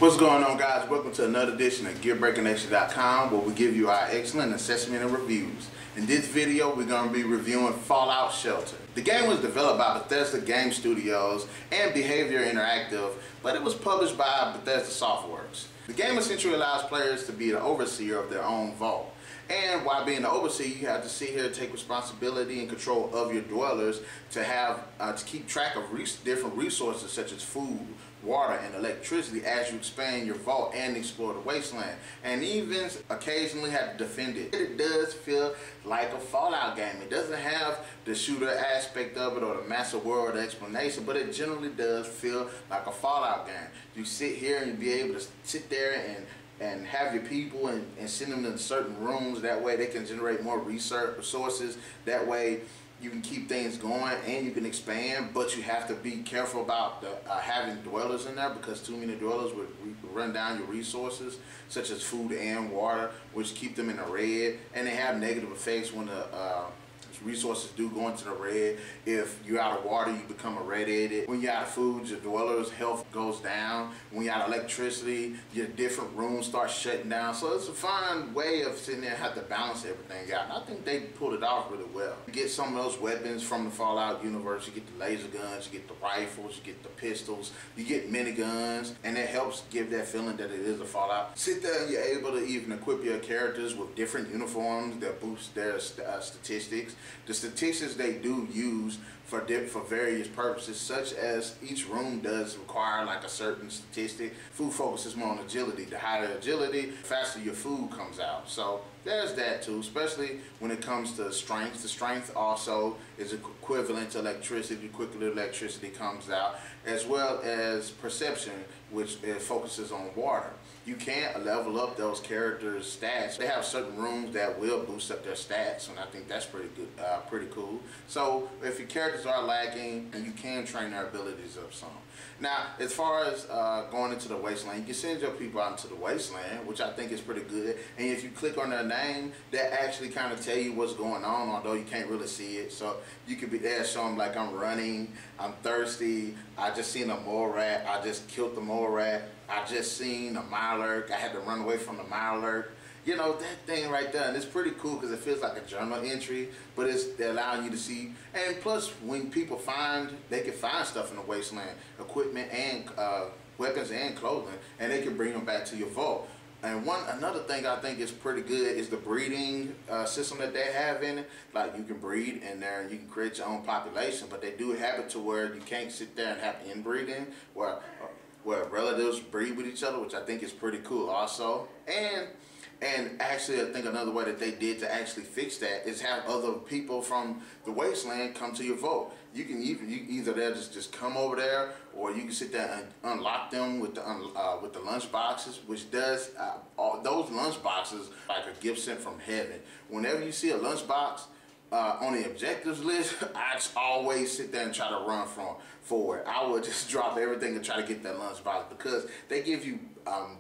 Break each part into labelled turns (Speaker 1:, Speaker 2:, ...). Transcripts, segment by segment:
Speaker 1: What's going on, guys? Welcome to another edition of GearBreakingNation.com, where we give you our excellent assessment and reviews. In this video, we're going to be reviewing Fallout Shelter. The game was developed by Bethesda Game Studios and Behavior Interactive, but it was published by Bethesda Softworks. The game essentially allows players to be the overseer of their own vault. And while being the overseer, you have to sit here and take responsibility and control of your dwellers to have to keep track of different resources such as food, water, and electricity as you expand your vault and explore the wasteland, and even occasionally have to defend it. It does feel like a Fallout game. It doesn't have the shooter aspect of it or the massive world explanation, but it generally does feel like a Fallout game. You sit here and be able to sit there and have your people and send them to certain rooms. That way they can generate more resources. That way you can keep things going and you can expand, but you have to be careful about having dwellers in there, because too many dwellers would run down your resources, such as food and water, which keep them in the red, and they have negative effects when the resources do go into the red. If you're out of water, you become a red-headed. When you're out of food, your dweller's health goes down. When you're out of electricity, your different rooms start shutting down. So it's a fine way of sitting there and have to balance everything out. And I think they pulled it off really well. You get some of those weapons from the Fallout universe. You get the laser guns, you get the rifles, you get the pistols, you get miniguns, and it helps give that feeling that it is a Fallout. Sit there and you're able to even equip your characters with different uniforms that boost their statistics. The statistics they do use for various purposes, such as each room does require like a certain statistic. Food focuses more on agility. The higher agility, the faster your food comes out. So there's that too, especially when it comes to strength. The strength also is equivalent to electricity. Quickly electricity comes out, as well as perception, which focuses on water. You can't level up those characters' stats. They have certain rooms that will boost up their stats, and I think that's pretty good, pretty cool. So if your characters are lacking, and you can train their abilities up some. Now, as far as going into the wasteland, you can send your people out into the wasteland, which I think is pretty good. And if you click on their name, that actually kind of tell you what's going on, although you can't really see it. So you could be there, show them like, I'm running, I'm thirsty, I just seen a mole rat, I just killed the mole rat, I just seen a Narik, I had to run away from the Narik. You know, that thing right there, and it's pretty cool because it feels like a journal entry, but they're allowing you to see. And plus, when people they can find stuff in the wasteland, equipment and weapons and clothing, and they can bring them back to your vault. And another thing I think is pretty good is the breeding system that they have in it. Like, you can breed in there and you can create your own population, but they do have it to where you can't sit there and have inbreeding where relatives breed with each other, which I think is pretty cool also. And actually, I think another way that they did to actually fix that is have other people from the wasteland come to your vault. You can either they'll just come over there, or you can sit there and unlock them with the lunch boxes, which does those lunch boxes like a gift sent from heaven. Whenever you see a lunch box on the objectives list, I just always sit there and try to run forward. I would just drop everything and try to get that lunch box, because they give you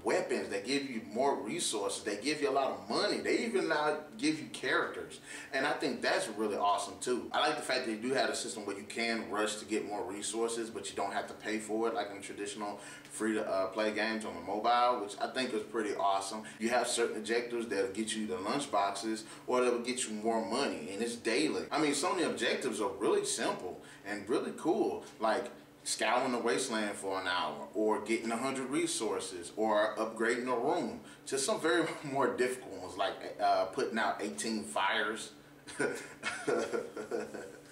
Speaker 1: weapons, they give you more resources, they give you a lot of money, they even give you characters, and I think that's really awesome too. I like the fact that you do have a system where you can rush to get more resources, but you don't have to pay for it like in traditional free-to-play games on the mobile, which I think is pretty awesome. You have certain objectives that'll get you the lunch boxes, or that'll get you more money, and it's daily. I mean, some of the objectives are really simple and really cool, like scouring the wasteland for an hour, or getting 100 resources, or upgrading a room, to some very more difficult ones, like putting out 18 fires.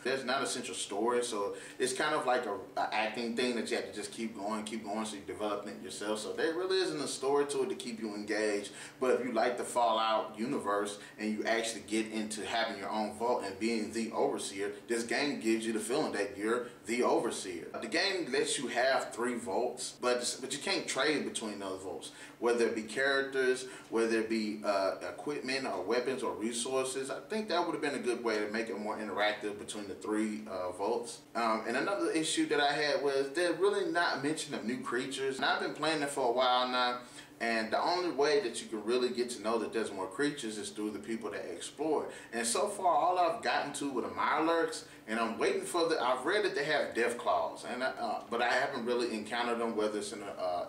Speaker 1: There's not a central story, so it's kind of like a acting thing that you have to just keep going, so you're developing it yourself. So there really isn't a story to it to keep you engaged. But if you like the Fallout universe and you actually get into having your own vault and being the overseer, this game gives you the feeling that you're the overseer. The game lets you have 3 vaults, but you can't trade between those vaults, whether it be characters, whether it be equipment or weapons or resources. I think that would have been a good way to make it more interactive between the 3 vaults. And another issue that I had was they're really not mentioning new creatures. And I've been playing it for a while now, and the only way that you can really get to know that there's more creatures is through the people that explore. And so far, all I've gotten to with the Nariks, and I'm waiting for I've read that they have death claws, and but I haven't really encountered them, whether it's in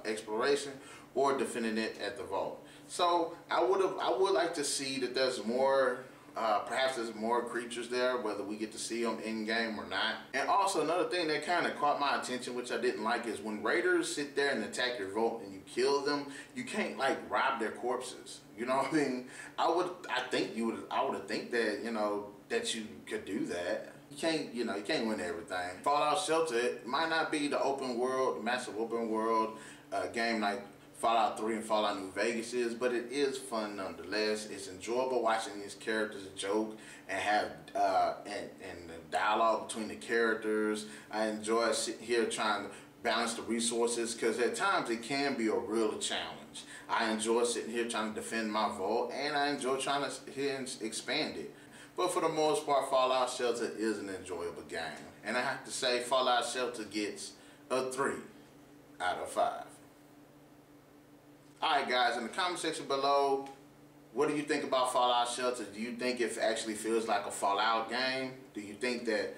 Speaker 1: exploration or defending it at the vault. So I would like to see that there's more, perhaps there's more creatures there, whether we get to see them in game or not. And also another thing that kind of caught my attention, which I didn't like, is when raiders sit there and attack your vault and you kill them, you can't like rob their corpses. You know what I mean? I would have think that, you know, that you could do that. You can't, you know, you can't win everything. Fallout Shelter, it might not be the open world, massive open world game like Fallout 3 and Fallout New Vegas is, but it is fun nonetheless. It's enjoyable watching these characters joke and have and the dialogue between the characters. I enjoy sitting here trying to balance the resources, because at times it can be a real challenge. I enjoy sitting here trying to defend my vault, and I enjoy trying to expand it. But for the most part, Fallout Shelter is an enjoyable game. And I have to say, Fallout Shelter gets a 3 out of 5. Alright guys, in the comment section below, what do you think about Fallout Shelter? Do you think it actually feels like a Fallout game? Do you think that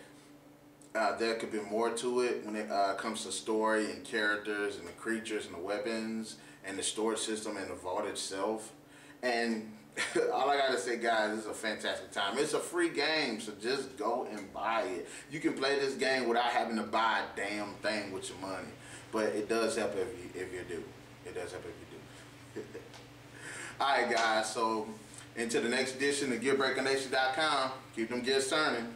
Speaker 1: there could be more to it when it comes to story and characters and the creatures and the weapons and the storage system and the vault itself? And all I gotta say, guys, this is a fantastic time. It's a free game, so just go and buy it. You can play this game without having to buy a damn thing with your money, but it does help if you do. It does help if you do. Alright guys, so until the next edition of GearBreakerNation.com, keep them gears turning.